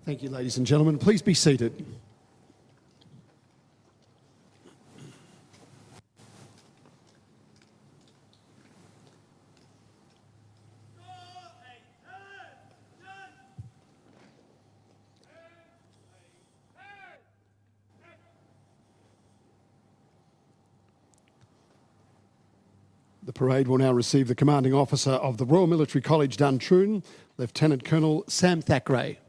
Thank you, ladies and gentlemen. Please be seated. The parade will now receive the Commanding Officer of the Royal Military College Duntroon, Lieutenant Colonel Sam Thackeray.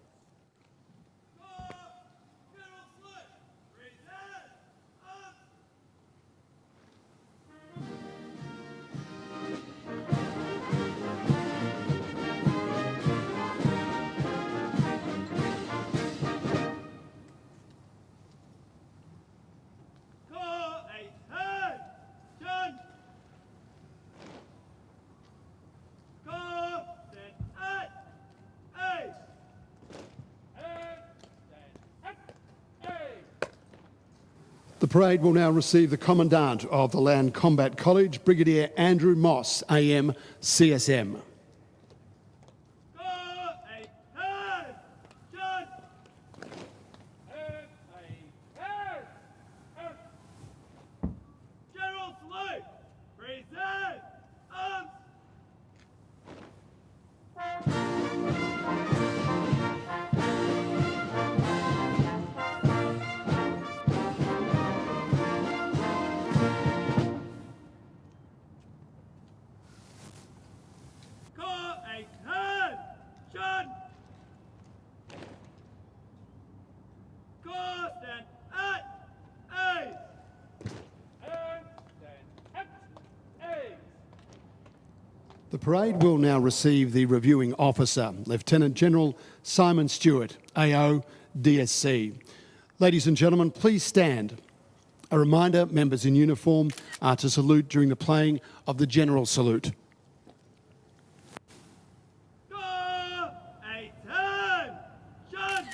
The parade will now receive the Commandant of the Land Combat College, Brigadier Andrew Moss, AM, CSM. General salute! Present! Arms! Corps attention! Corps stand at ease! And stand at ease! The parade will now receive the Reviewing Officer, Lieutenant General Simon Stewart, AO, DSC. Ladies and gentlemen, please stand. A reminder, members in uniform are to salute during the playing of the General Salute. Corps attention! And attention!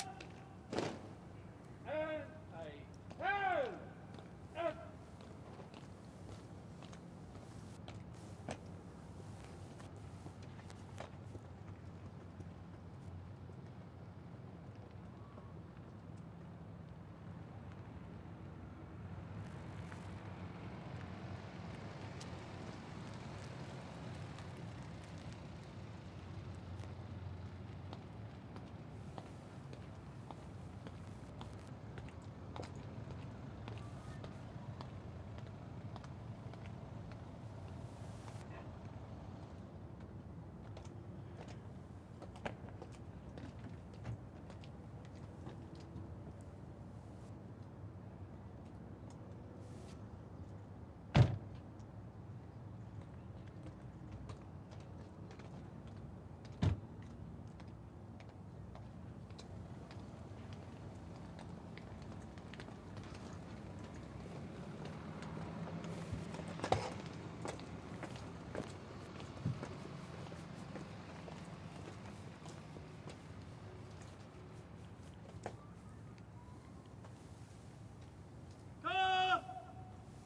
Corps!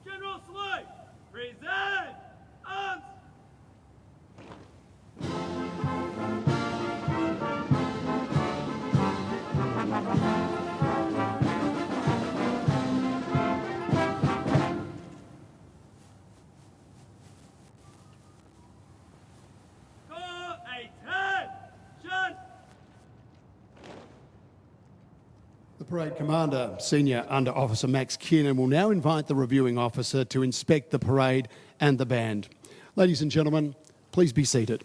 General salute! Present! Arms! Corps attention! The Parade Commander, Senior Under Officer Max Kiernan, will now invite the Reviewing Officer to inspect the parade and the band. Ladies and gentlemen, please be seated.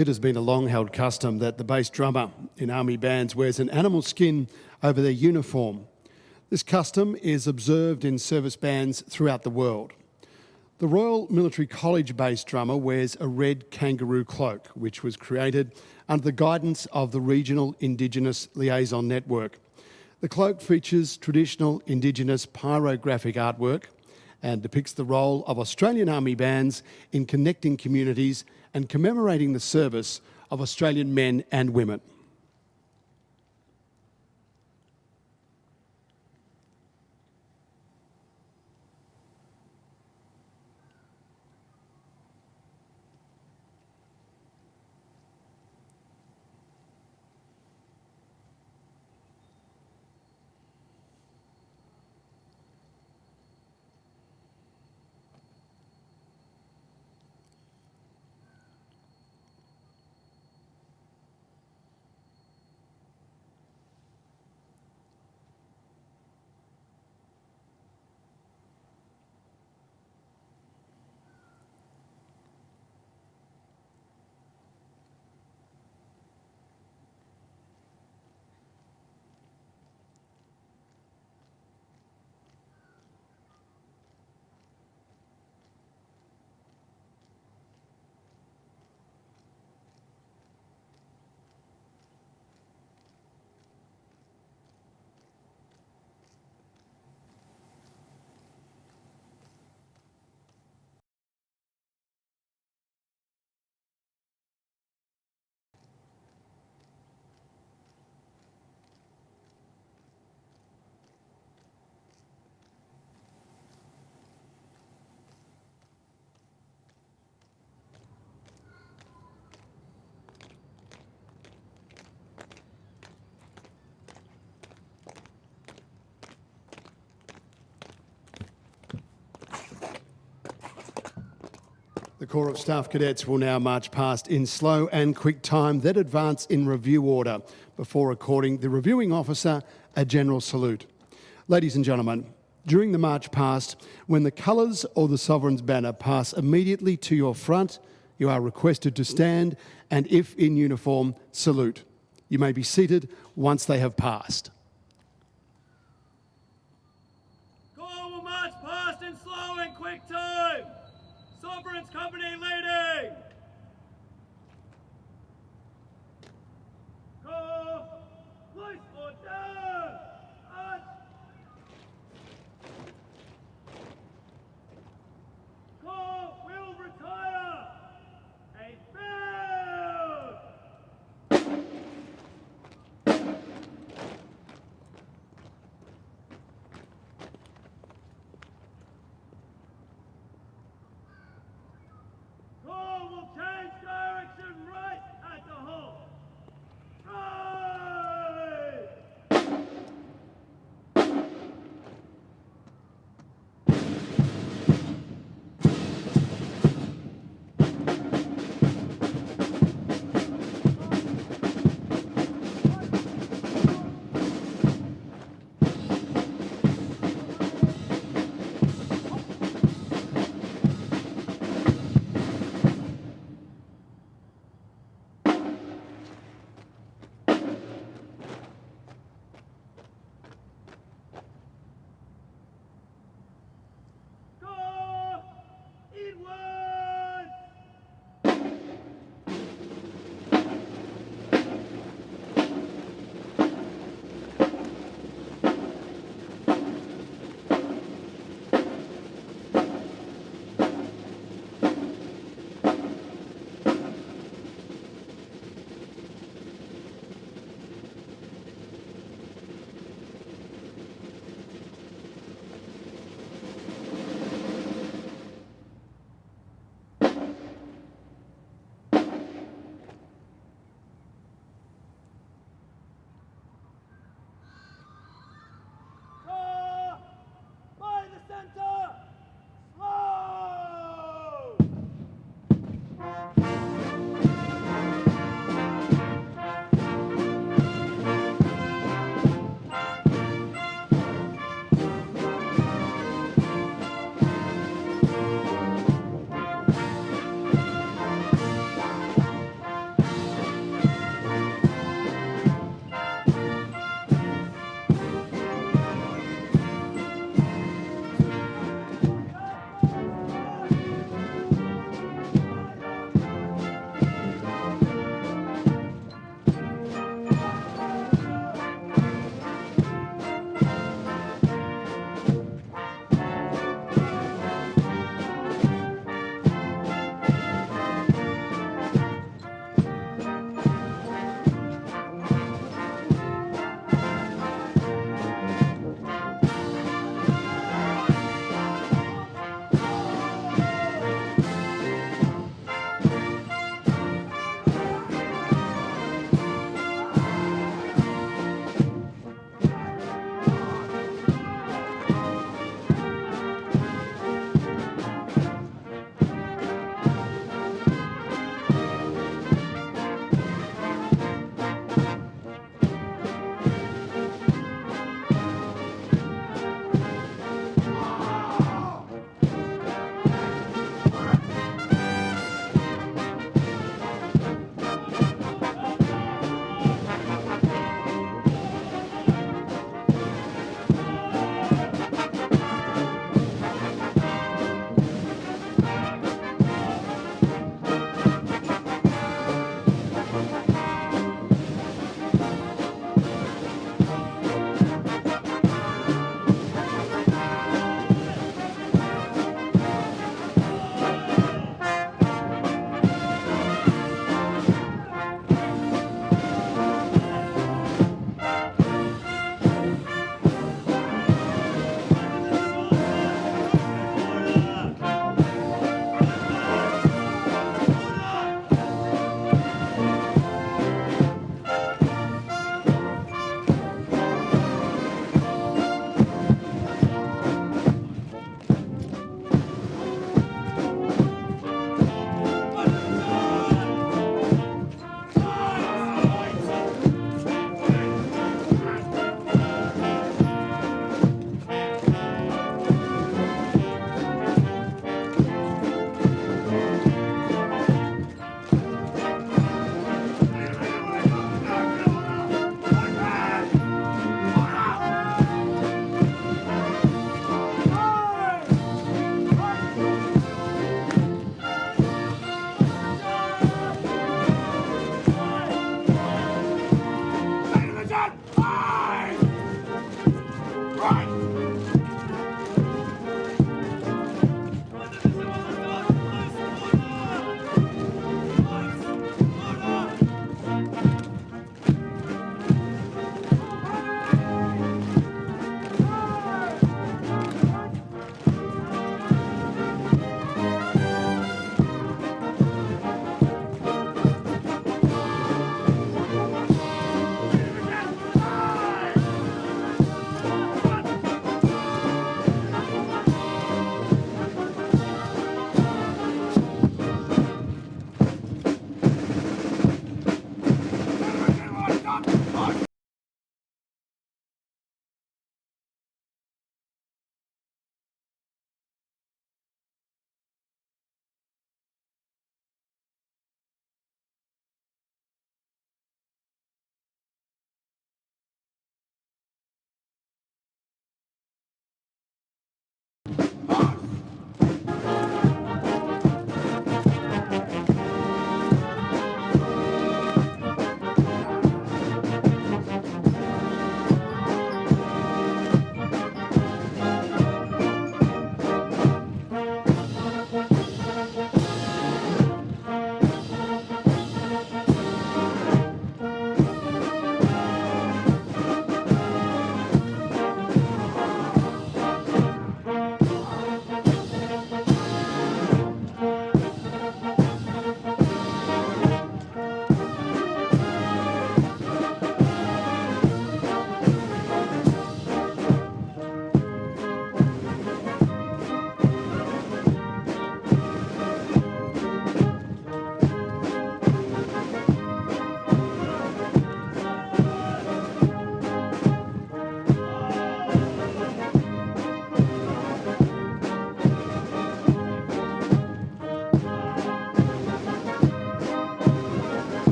It has been a long-held custom that the bass drummer in army bands wears an animal skin over their uniform. This custom is observed in service bands throughout the world. The Royal Military College bass drummer wears a red kangaroo cloak, which was created under the guidance of the Regional Indigenous Liaison Network. The cloak features traditional Indigenous pyrographic artwork and depicts the role of Australian Army bands in connecting communities and commemorating the service of Australian men and women. The Corps of Staff Cadets will now march past in slow and quick time, then advance in review order before according the reviewing officer a general salute. Ladies and gentlemen, during the march past, when the colours or the Sovereign's banner pass immediately to your front, you are requested to stand and, if in uniform, salute. You may be seated once they have passed. Corps will march past in slow and quick time. Sovereign's company leading. Corps, place order. March. Corps will retire. A field. Corps will change direction right at the halt. Right.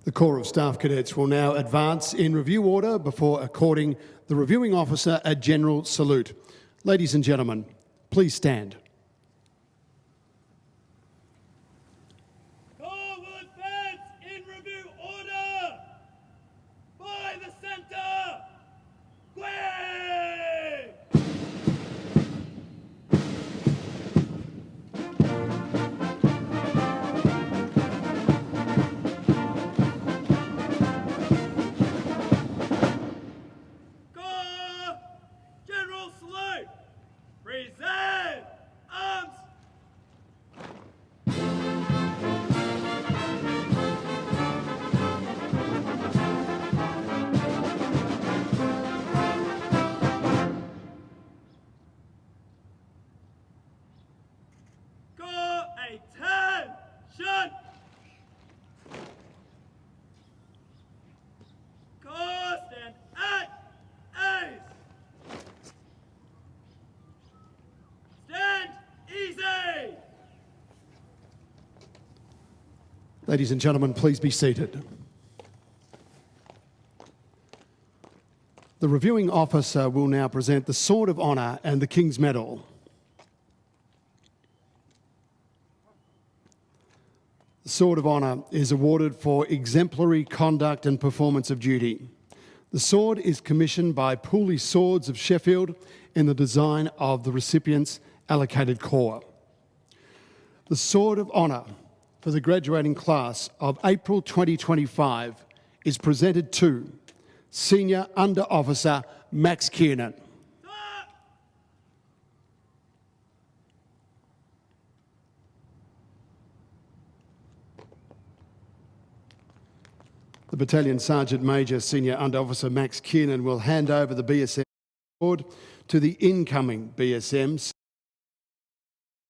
The Corps of Staff Cadets will now advance in review order before according the reviewing officer a general salute. Ladies and gentlemen, please stand. Forward fence in review order! By the centre! Quick! Corps! General salute! Present! Arms! Corps, attention! Corps, stand at ease! Stand easy! Ladies and gentlemen, please be seated. The reviewing officer will now present the Sword of Honour and the King's Medal. The Sword of Honour is awarded for exemplary conduct and performance of duty. The sword is commissioned by Pooley Swords of Sheffield in the design of the recipient's allocated corps. The Sword of Honour for the graduating class of April 2025 is presented to Senior Under Officer Max Kiernan. The Battalion Sergeant Major Senior Under Officer Max Kiernan will hand over the BSM award to the incoming BSM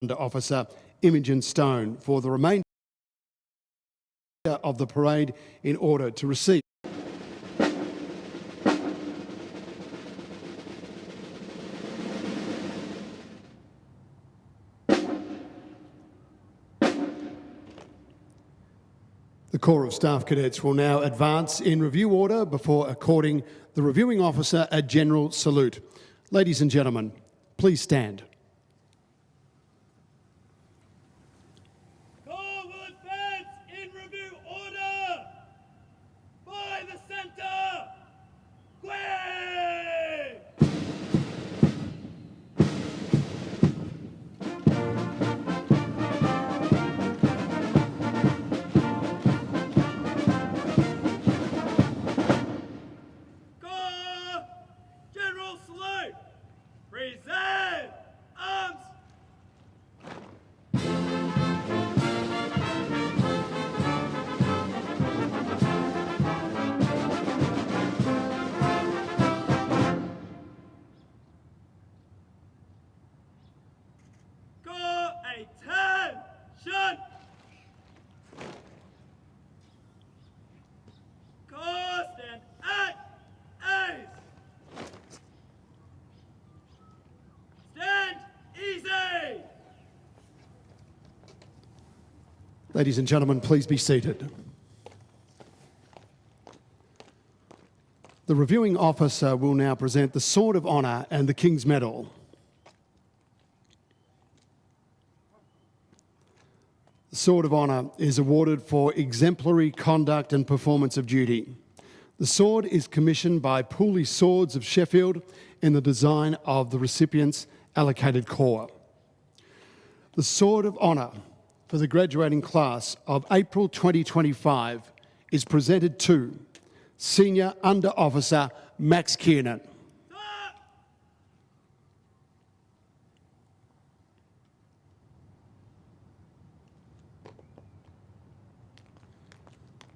Under Officer Imogen Stone for the remainder of the parade in order to receive. The Corps of Staff Cadets will now advance in review order before according the reviewing officer a general salute. Ladies and gentlemen, please stand. Forward fence in review order! By the centre! Quick! Corps! General salute! Present! Arms! Corps, attention! Corps, stand at ease! Stand easy! Ladies and gentlemen, please be seated. The reviewing officer will now present the Sword of Honour and the King's Medal. The Sword of Honour is awarded for exemplary conduct and performance of duty. The sword is commissioned by Pooley Swords of Sheffield in the design of the recipient's allocated corps. The Sword of Honour for the graduating class of April 2025 is presented to Senior Under Officer Max Kiernan.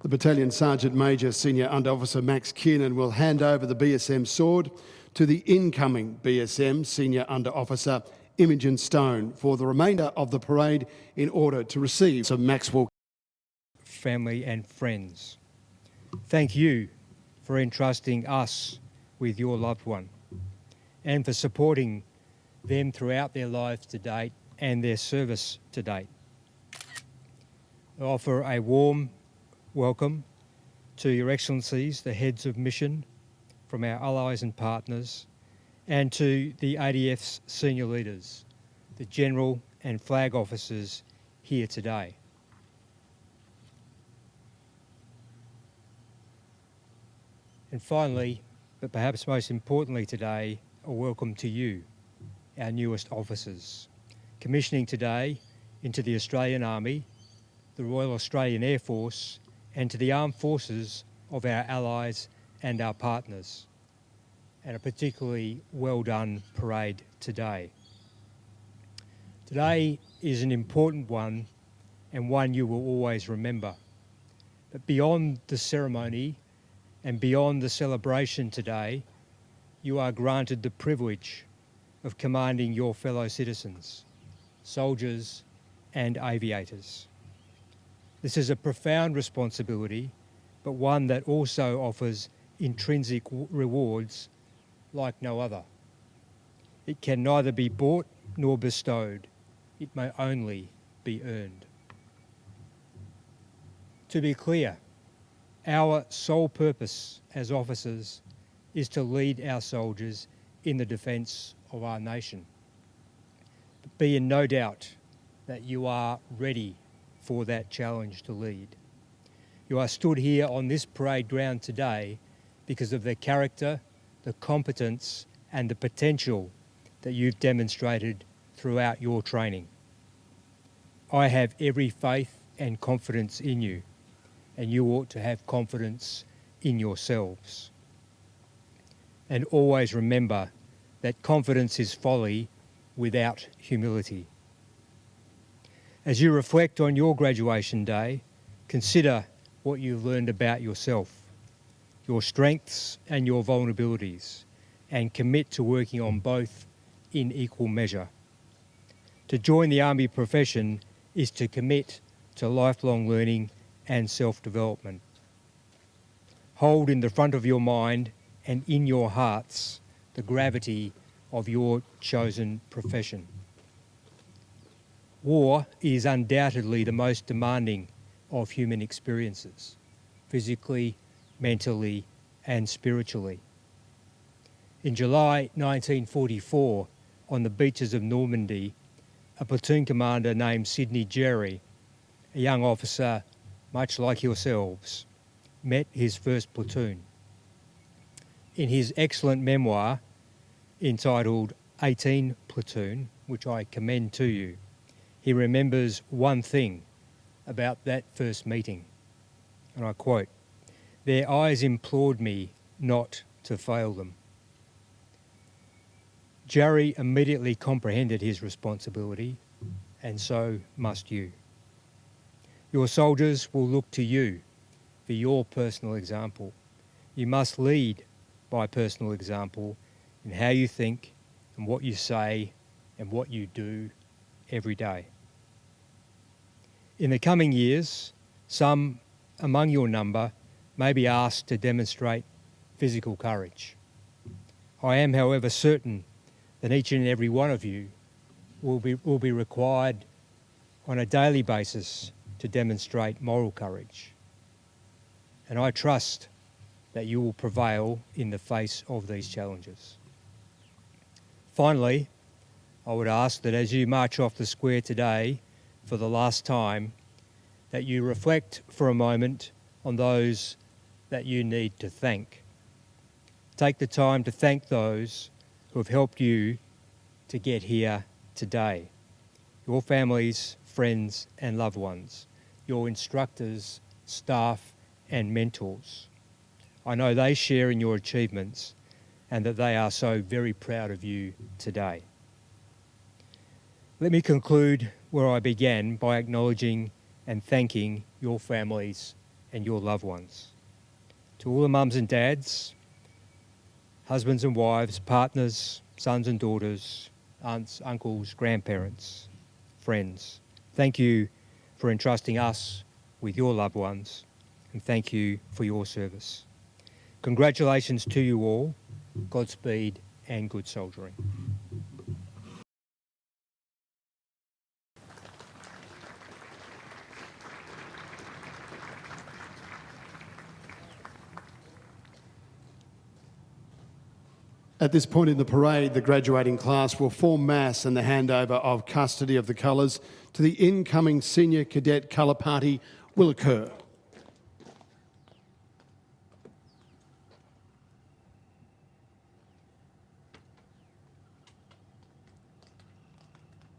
The Battalion Sergeant Major Senior Under Officer Max Kiernan will hand over the BSM sword to the incoming BSM Senior Under Officer Imogen Stone for the remainder of the parade in order to receive some Maxwell. Family and friends, thank you for entrusting us with your loved one and for supporting them throughout their lives to date and their service to date. I offer a warm welcome to Your Excellencies, the heads of mission from our allies and partners, and to the ADF's senior leaders, the General and Flag officers here today. And finally, but perhaps most importantly today, a welcome to you, our newest officers, commissioning today into the Australian Army, the Royal Australian Air Force, and to the armed forces of our allies and our partners, and a particularly well done parade today. Today is an important one and one you will always remember. But beyond the ceremony and beyond the celebration today, you are granted the privilege of commanding your fellow citizens, soldiers and aviators. This is a profound responsibility, but one that also offers intrinsic rewards like no other. It can neither be bought nor bestowed. It may only be earned. To be clear, our sole purpose as officers is to lead our soldiers in the defence of our nation. But be in no doubt that you are ready for that challenge to lead. You are stood here on this parade ground today because of the character, the competence and the potential that you've demonstrated throughout your training. I have every faith and confidence in you, and you ought to have confidence in yourselves. And always remember that confidence is folly without humility. As you reflect on your graduation day, consider what you've learned about yourself, your strengths and your vulnerabilities, and commit to working on both in equal measure. To join the Army profession is to commit to lifelong learning and self-development. Hold in the front of your mind and in your hearts the gravity of your chosen profession. War is undoubtedly the most demanding of human experiences, physically, mentally, and spiritually. In July 1944, on the beaches of Normandy, a platoon commander named Sidney Jerry, a young officer much like yourselves, met his first platoon. In his excellent memoir entitled 18 Platoon, which I commend to you, he remembers one thing about that first meeting, and I quote, "Their eyes implored me not to fail them." Jerry immediately comprehended his responsibility, and so must you. Your soldiers will look to you for your personal example. You must lead by personal example in how you think and what you say and what you do every day. In the coming years, some among your number may be asked to demonstrate physical courage. I am, however, certain that each and every one of you will be required on a daily basis to demonstrate moral courage. And I trust that you will prevail in the face of these challenges. Finally, I would ask that as you march off the square today for the last time, that you reflect for a moment on those that you need to thank. Take the time to thank those who have helped you to get here today. Your families, friends and loved ones, your instructors, staff and mentors. I know they share in your achievements and that they are so very proud of you today. Let me conclude where I began by acknowledging and thanking your families and your loved ones. To all the mums and dads, husbands and wives, partners, sons and daughters, aunts, uncles, grandparents, friends, thank you for entrusting us with your loved ones, and thank you for your service. Congratulations to you all, Godspeed and good soldiering. At this point in the parade, the graduating class will form mass and the handover of custody of the colours to the incoming Senior Cadet Colour Party will occur.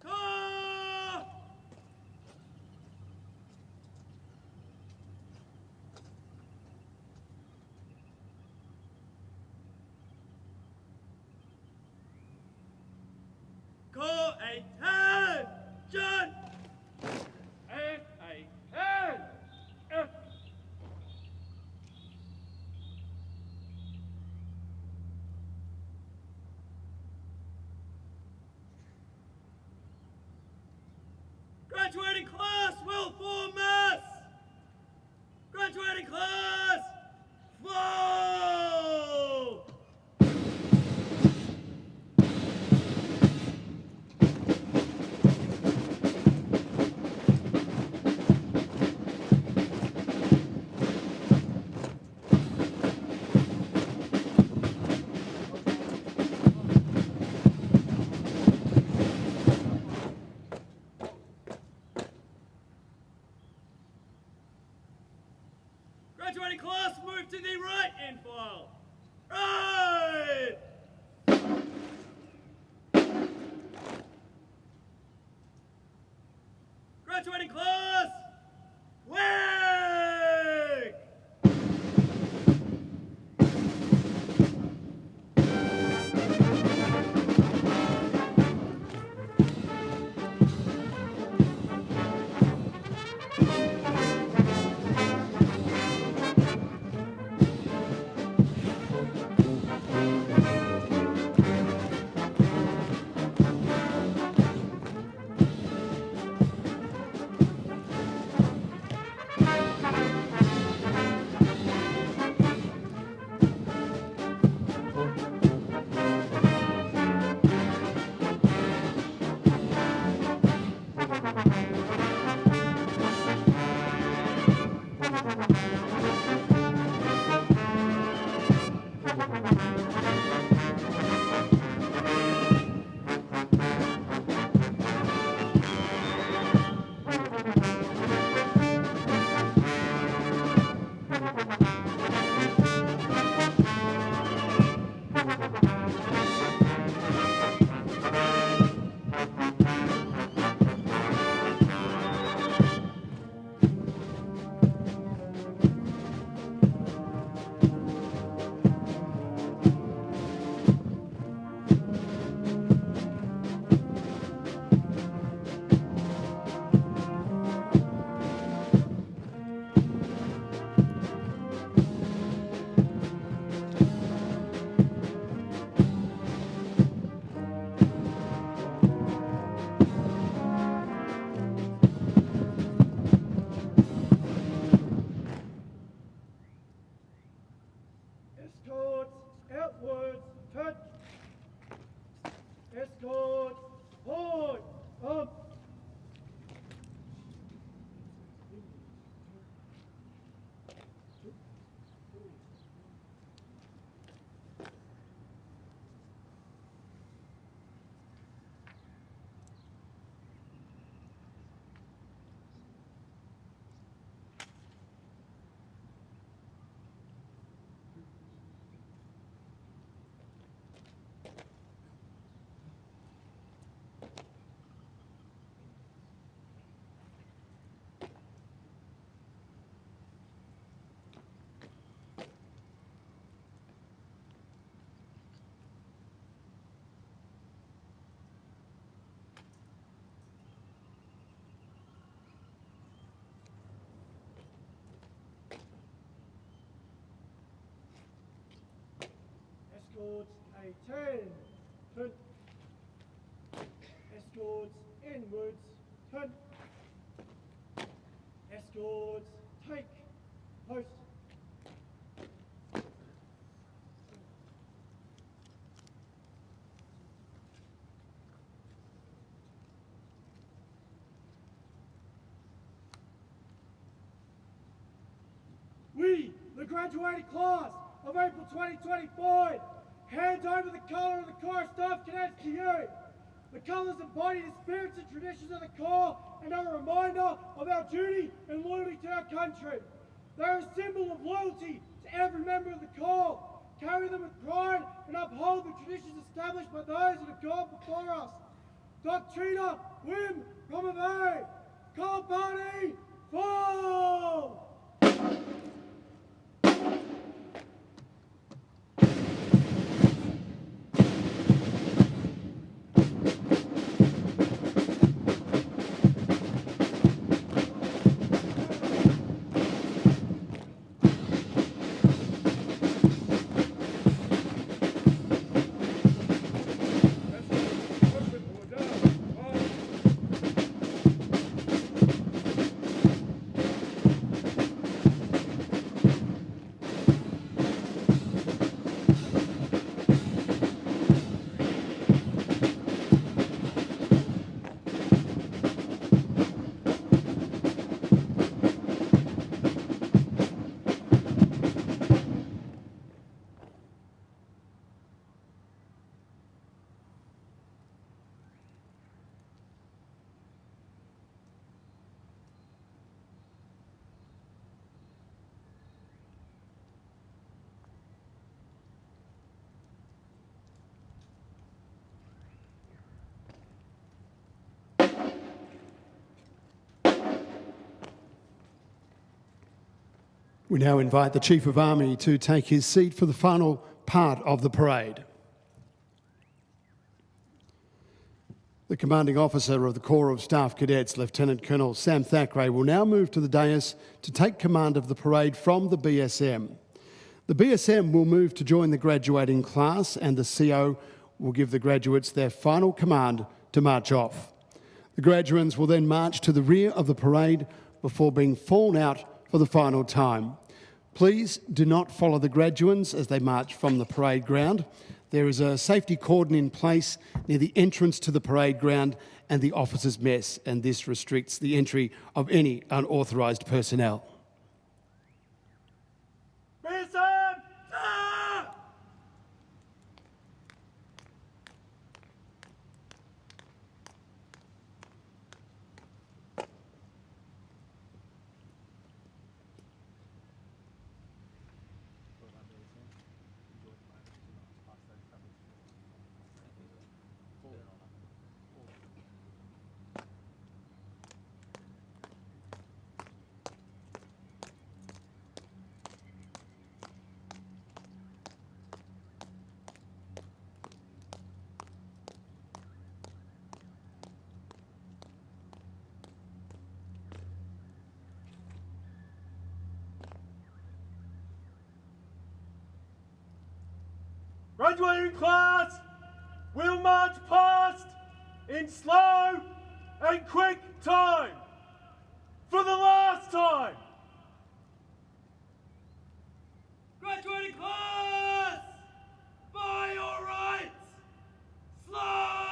Call! Call attention! And attention! Graduating class will form mass! Graduating class, flow! Graduating class, move to the right in file. Right! Graduating class, wig! Escorts outwards, touch. Escorts forward, up. Escorts a turn. Turn. Escorts inwards. Turn. Escorts take. Post. We, the graduating class of April 2025, hand over the colour of the Corps of Staff Cadets to you. The colours embody the spirits and traditions of the Corps and are a reminder of our duty and loyalty to our country. They are a symbol of loyalty to every member of the Corps. Carry them with pride and uphold the traditions established by those that have gone before us. Doctrina, Wim, Promovere, Call Party, Fall! We now invite the Chief of Army to take his seat for the final part of the parade. The Commanding Officer of the Corps of Staff Cadets, Lieutenant Colonel Sam Thackeray, will now move to the dais to take command of the parade from the BSM. The BSM will move to join the graduating class, and the CO will give the graduates their final command to march off. The graduands will then march to the rear of the parade before being fallen out for the final time. Please do not follow the graduands as they march from the parade ground. There is a safety cordon in place near the entrance to the parade ground and the officers' mess, and this restricts the entry of any unauthorised personnel. BSM! Ah! Graduating class will march past in slow and quick time for the last time. Graduating class, by your rights, slow!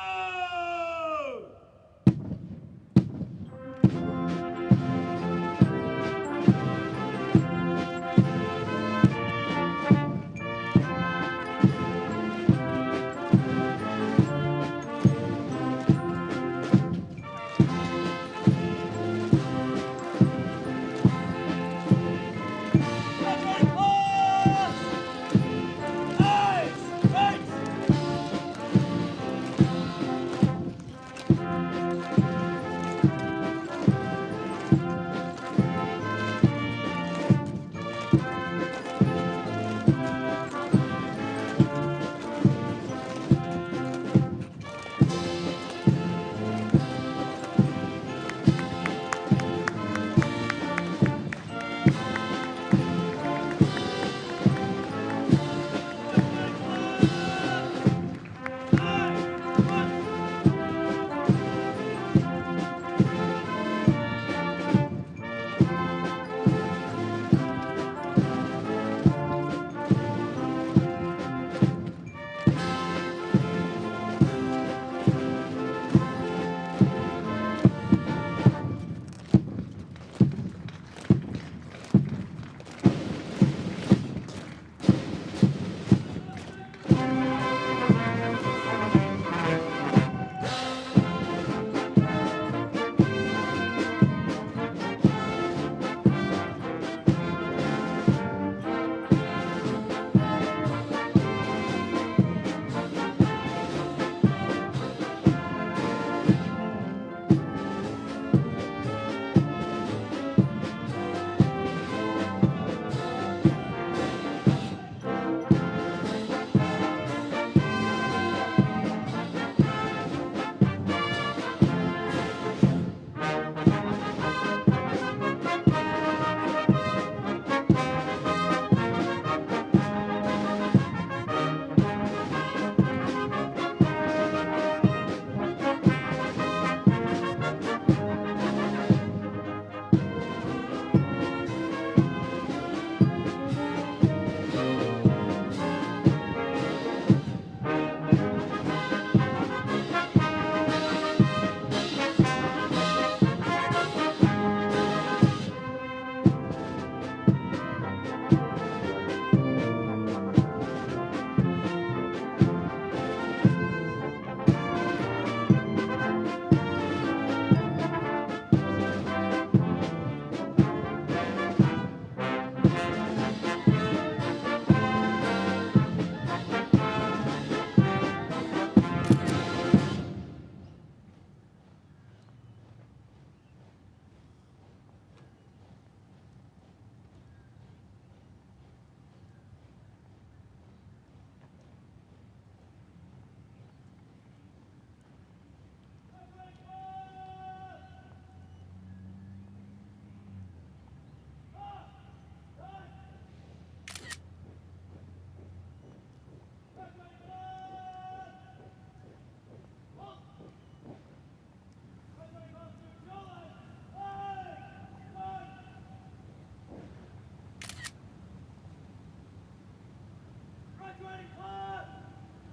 Evacuating class!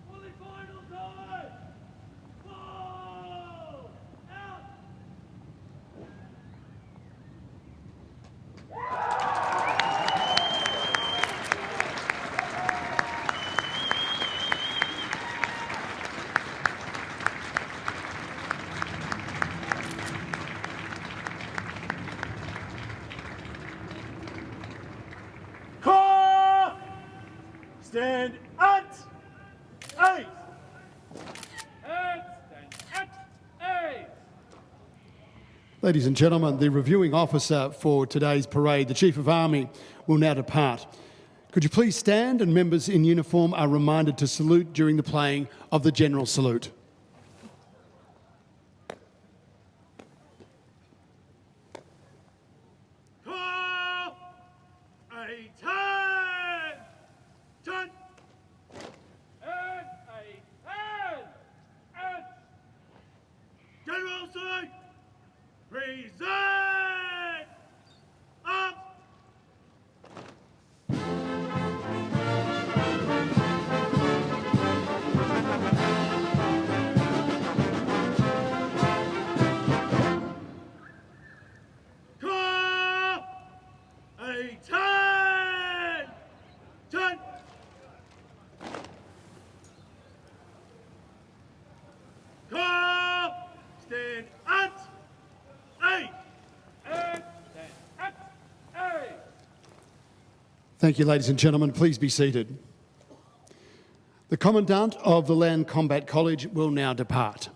Fully final time! Fall! Out! Core! Stand at 8! And stand at 8! Ladies and gentlemen, the reviewing officer for today's parade, the Chief of Army, will now depart. Could you please stand, and members in uniform are reminded to salute during the playing of the General Salute. Core! A 10! 10! And a 10! And General Salute! Present! Up! Core! A 10! 10! Core! Stand at 8! And stand at 8! Thank you, ladies and gentlemen. Please be seated. The Commandant of the Land Combat College will now depart.